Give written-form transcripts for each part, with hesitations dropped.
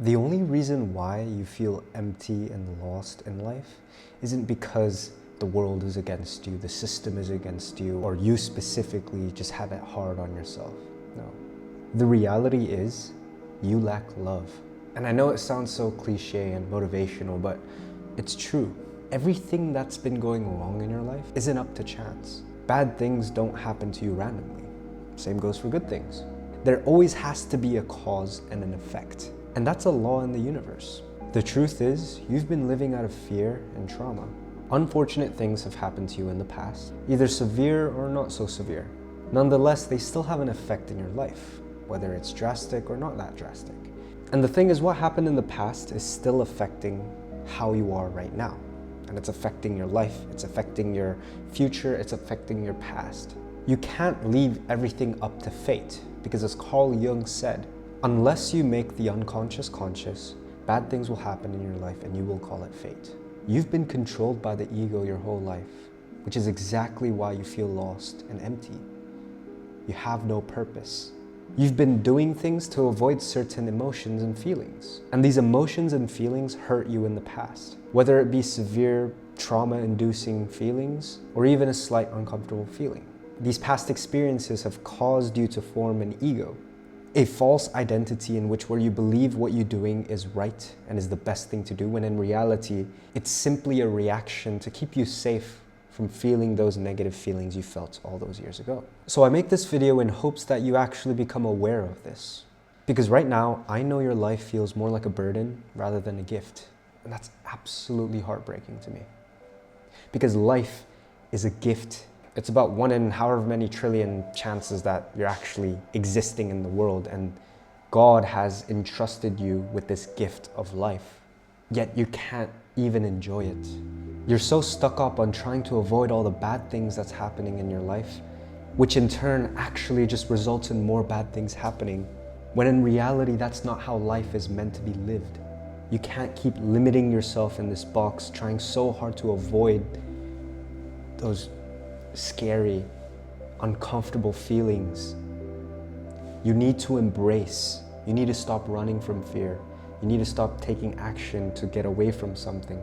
The only reason why you feel empty and lost in life isn't because the world is against you, the system is against you, or you specifically just have it hard on yourself. No. The reality is you lack love. And I know it sounds so cliche and motivational, but it's true. Everything that's been going wrong in your life isn't up to chance. Bad things don't happen to you randomly. Same goes for good things. There always has to be a cause and an effect. And that's a law in the universe. The truth is, you've been living out of fear and trauma. Unfortunate things have happened to you in the past, either severe or not so severe. Nonetheless, they still have an effect in your life, whether it's drastic or not that drastic. And the thing is, what happened in the past is still affecting how you are right now. And it's affecting your life, it's affecting your future, it's affecting your past. You can't leave everything up to fate, because as Carl Jung said, unless you make the unconscious conscious, bad things will happen in your life and you will call it fate. You've been controlled by the ego your whole life, which is exactly why you feel lost and empty. You have no purpose. You've been doing things to avoid certain emotions and feelings. And these emotions and feelings hurt you in the past, whether it be severe trauma-inducing feelings or even a slight uncomfortable feeling. These past experiences have caused you to form an ego, a false identity in which where you believe what you're doing is right and is the best thing to do, when in reality, it's simply a reaction to keep you safe from feeling those negative feelings you felt all those years ago. So I make this video in hopes that you actually become aware of this. Because right now, I know your life feels more like a burden rather than a gift. And that's absolutely heartbreaking to me. Because life is a gift. It's about 1 in however many trillion chances that you're actually existing in the world, and God has entrusted you with this gift of life. Yet you can't even enjoy it. You're so stuck up on trying to avoid all the bad things that's happening in your life, which in turn actually just results in more bad things happening, when in reality that's not how life is meant to be lived. You can't keep limiting yourself in this box, trying so hard to avoid those scary, uncomfortable feelings. You need to embrace. You need to stop running from fear. You need to stop taking action to get away from something,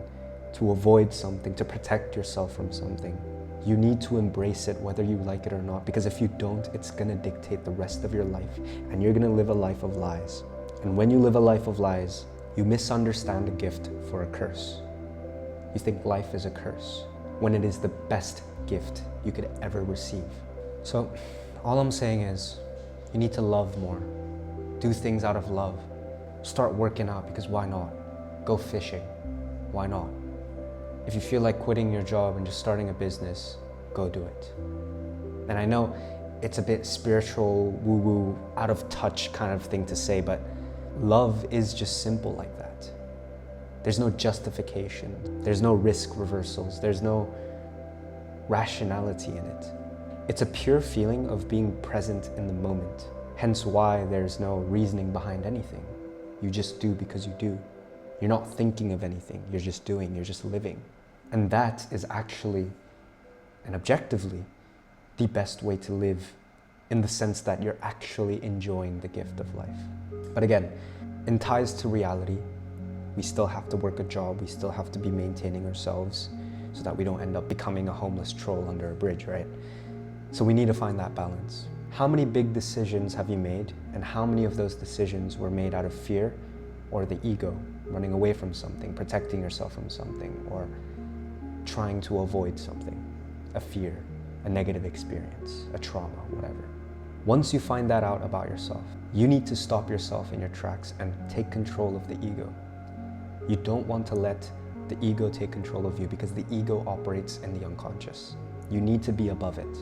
to avoid something, to protect yourself from something. You need to embrace it whether you like it or not, because if you don't, it's gonna dictate the rest of your life, and you're gonna live a life of lies. And when you live a life of lies, you misunderstand a gift for a curse. You think life is a curse, when it is the best gift you could ever receive. So all I'm saying is, you need to love more. Do things out of love. Start working out, because why not? Go fishing, why not? If you feel like quitting your job and just starting a business, go do it. And I know it's a bit spiritual, woo-woo, out of touch kind of thing to say, but love is just simple like that. There's no justification, there's no risk reversals, there's no rationality in it. It's a pure feeling of being present in the moment. Hence why there's no reasoning behind anything. You just do because you do. You're not thinking of anything, you're just doing, you're just living. And that is actually, and objectively, the best way to live, in the sense that you're actually enjoying the gift of life. But again, in ties to reality, we still have to work a job, we still have to be maintaining ourselves, so that we don't end up becoming a homeless troll under a bridge, right? So we need to find that balance. How many big decisions have you made, and how many of those decisions were made out of fear or the ego, running away from something, protecting yourself from something, or trying to avoid something, a fear, a negative experience, a trauma, whatever. Once you find that out about yourself, you need to stop yourself in your tracks and take control of the ego. You don't want to let the ego take control of you, because the ego operates in the unconscious. You need to be above it,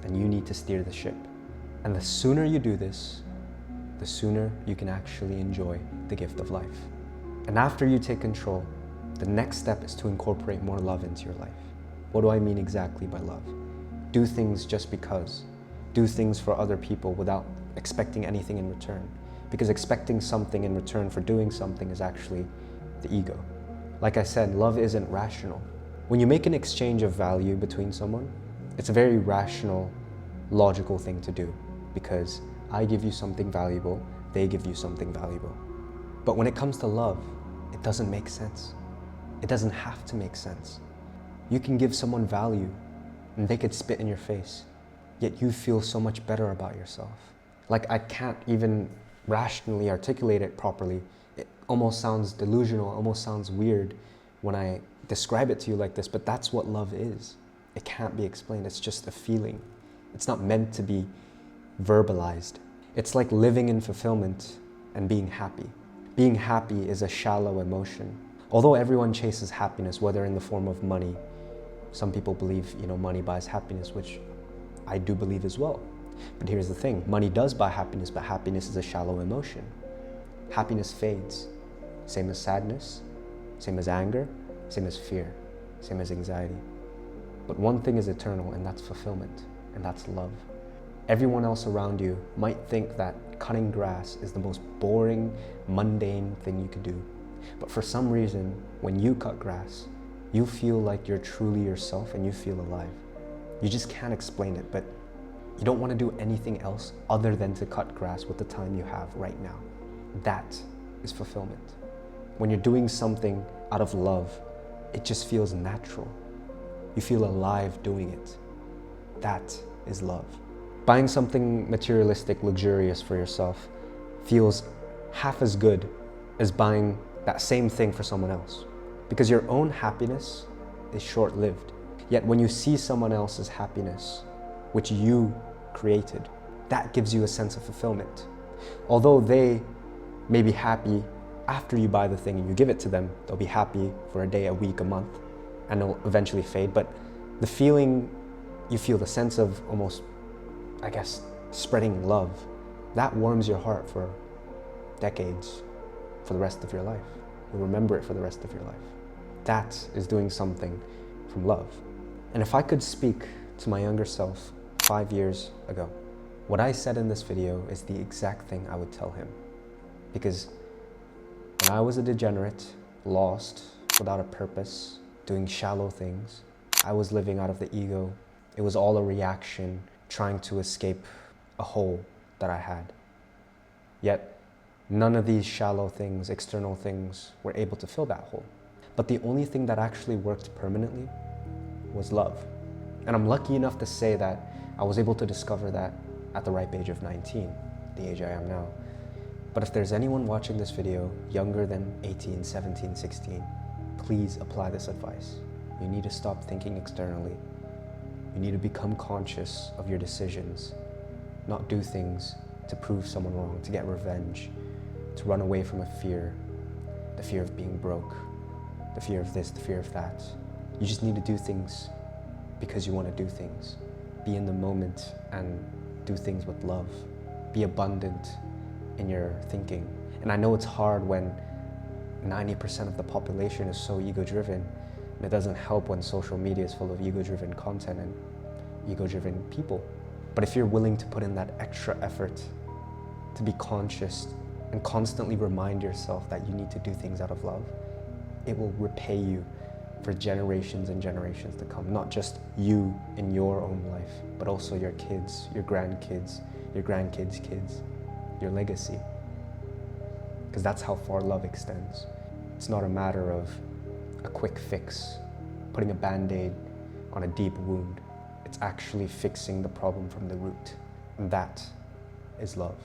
and you need to steer the ship. And the sooner you do this, the sooner you can actually enjoy the gift of life. And after you take control, the next step is to incorporate more love into your life. What do I mean exactly by love? Do things just because. Do things for other people without expecting anything in return. Because expecting something in return for doing something is actually the ego. Like I said, love isn't rational. When you make an exchange of value between someone, it's a very rational, logical thing to do, because I give you something valuable, they give you something valuable. But when it comes to love, it doesn't make sense. It doesn't have to make sense. You can give someone value and they could spit in your face, yet you feel so much better about yourself. Like, I can't even rationally articulate it properly. It almost sounds delusional, almost sounds weird when I describe it to you like this, but that's what love is. It can't be explained. It's just a feeling. It's not meant to be verbalized. It's like living in fulfillment and being happy. Being happy is a shallow emotion. Although everyone chases happiness, whether in the form of money, some people believe, money buys happiness, which I do believe as well. But here's the thing, money does buy happiness, but happiness is a shallow emotion. Happiness fades. Same as sadness, same as anger, same as fear, same as anxiety. But one thing is eternal, and that's fulfillment, and that's love. Everyone else around you might think that cutting grass is the most boring, mundane thing you could do. But for some reason, when you cut grass, you feel like you're truly yourself and you feel alive. You just can't explain it, but you don't want to do anything else other than to cut grass with the time you have right now. That is fulfillment. When you're doing something out of love, it just feels natural. You feel alive doing it. That is love. Buying something materialistic, luxurious for yourself feels half as good as buying that same thing for someone else. Because your own happiness is short-lived. Yet when you see someone else's happiness, which you created, that gives you a sense of fulfillment. Although they may be happy after you buy the thing and you give it to them, they'll be happy for a day, a week, a month, and it'll eventually fade. But the feeling you feel, the sense of almost, spreading love, that warms your heart for decades, for the rest of your life. You'll remember it for the rest of your life. That is doing something from love. And if I could speak to my younger self 5 years ago, what I said in this video is the exact thing I would tell him. Because when I was a degenerate, lost, without a purpose, doing shallow things, I was living out of the ego. It was all a reaction, trying to escape a hole that I had. Yet, none of these shallow things, external things, were able to fill that hole. But the only thing that actually worked permanently was love. And I'm lucky enough to say that I was able to discover that at the ripe age of 19, the age I am now. But if there's anyone watching this video younger than 18, 17, 16, please apply this advice. You need to stop thinking externally. You need to become conscious of your decisions, not do things to prove someone wrong, to get revenge, to run away from a fear, the fear of being broke, the fear of this, the fear of that. You just need to do things because you want to do things. Be in the moment and do things with love. Be abundant in your thinking. And I know it's hard when 90% of the population is so ego-driven, and it doesn't help when social media is full of ego-driven content and ego-driven people. But if you're willing to put in that extra effort to be conscious and constantly remind yourself that you need to do things out of love, it will repay you for generations and generations to come. Not just you in your own life, but also your kids, your grandkids, your grandkids' kids, your legacy. Because that's how far love extends. It's not a matter of a quick fix, putting a band-aid on a deep wound. It's actually fixing the problem from the root. And that is love.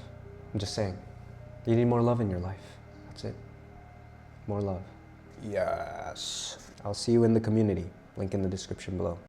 I'm just saying, you need more love in your life. That's it. More love. Yes. I'll see you in the community. Link in the description below.